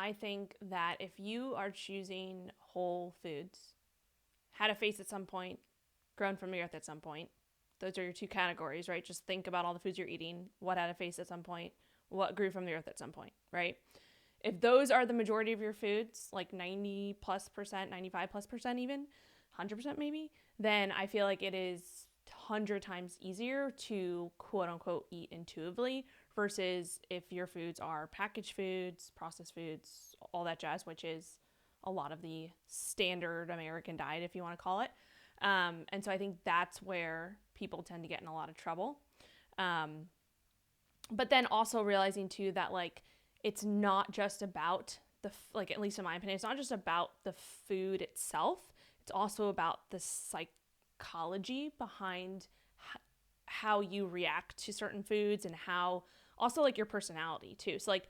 I think that if you are choosing whole foods, had a face at some point, grown from the earth at some point, those are your two categories, right? Just think about all the foods you're eating, what had a face at some point, what grew from the earth at some point, right? If those are the majority of your foods, like 90 plus percent, 95 plus percent even, 100% maybe, then I feel like it is 100 times easier to quote unquote eat intuitively versus if your foods are packaged foods, processed foods, all that jazz, which is a lot of the standard American diet, if you want to call it. And so I think that's where people tend to get in a lot of trouble. But then also realizing too that like it's not just about like at least in my opinion, it's not just about the food itself. It's also about the psychology behind how you react to certain foods and how also like your personality too. So like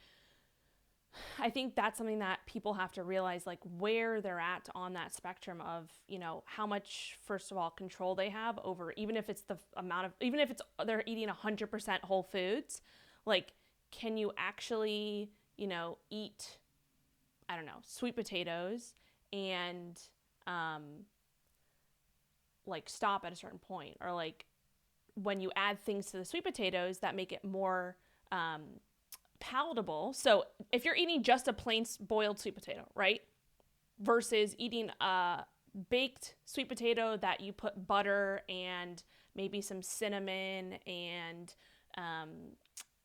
I think that's something that people have to realize, like where they're at on that spectrum of, you know, how much, first of all, control they have over, even if it's the amount of, even if it's, they're eating 100% whole foods, like, can you actually, you know, eat, I don't know, sweet potatoes and, like stop at a certain point, or like when you add things to the sweet potatoes that make it more, palatable. So if you're eating just a plain boiled sweet potato, right? Versus eating a baked sweet potato that you put butter and maybe some cinnamon and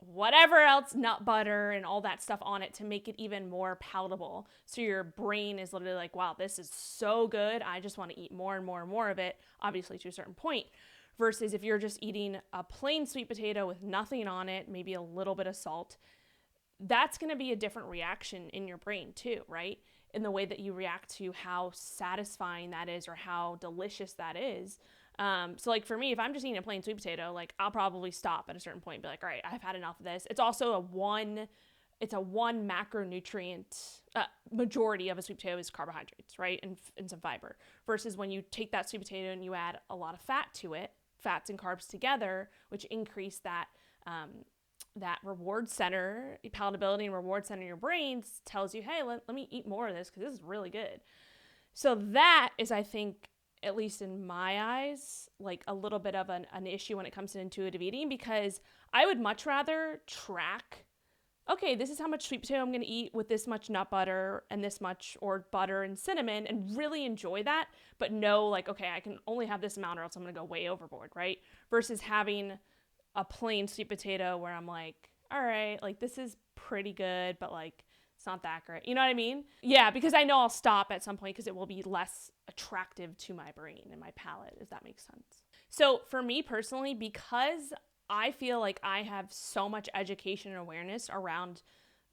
whatever else, nut butter and all that stuff on it to make it even more palatable. So your brain is literally like, wow, this is so good. I just want to eat more and more and more of it, obviously to a certain point. Versus if you're just eating a plain sweet potato with nothing on it, maybe a little bit of salt, that's going to be a different reaction in your brain too, right? In the way that you react to how satisfying that is or how delicious that is. So like for me, if I'm just eating a plain sweet potato, like I'll probably stop at a certain point and be like, all right, I've had enough of this. It's also it's a one macronutrient, majority of a sweet potato is carbohydrates, right? And some fiber. Versus when you take that sweet potato and you add a lot of fat to it, fats and carbs together, which increase that, that reward center, palatability and reward center in your brain tells you, hey, let me eat more of this because this is really good. So that is, I think, at least in my eyes, like a little bit of an issue when it comes to intuitive eating, because I would much rather track, okay, this is how much sweet potato I'm going to eat with this much nut butter and this much, or butter and cinnamon, and really enjoy that, but know like, okay, I can only have this amount or else I'm going to go way overboard, right? Versus having a plain sweet potato where I'm like, all right, like this is pretty good, but like it's not that great. You know what I mean? Yeah, because I know I'll stop at some point because it will be less attractive to my brain and my palate, if that makes sense. So for me personally, because I feel like I have so much education and awareness around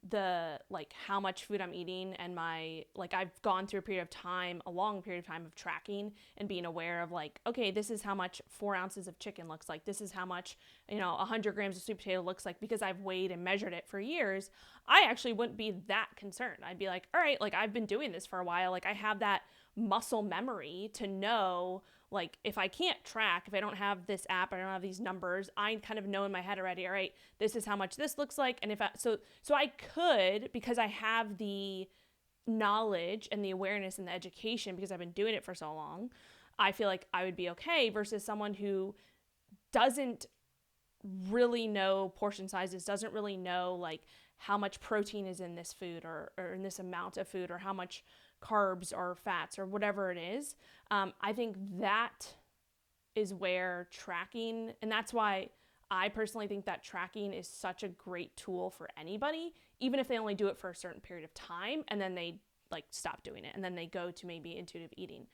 the like how much food I'm eating, and my like I've gone through a long period of time of tracking and being aware of like, okay, this is how much 4 ounces of chicken looks like, this is how much, you know, 100 grams of sweet potato looks like, because I've weighed and measured it for years. I actually wouldn't be that concerned. I'd be like, all right, like I've been doing this for a while, like I have that muscle memory to know, like if I can't track, if I don't have this app, I don't have these numbers, I kind of know in my head already, all right, this is how much this looks like. And so I could, because I have the knowledge and the awareness and the education, because I've been doing it for so long, I feel like I would be okay, versus someone who doesn't really know portion sizes, doesn't really know like how much protein is in this food, or in this amount of food, or how much carbs or fats or whatever it is. I think that is where tracking, and that's why I personally think that tracking is such a great tool for anybody, even if they only do it for a certain period of time and then they like stop doing it and then they go to maybe intuitive eating.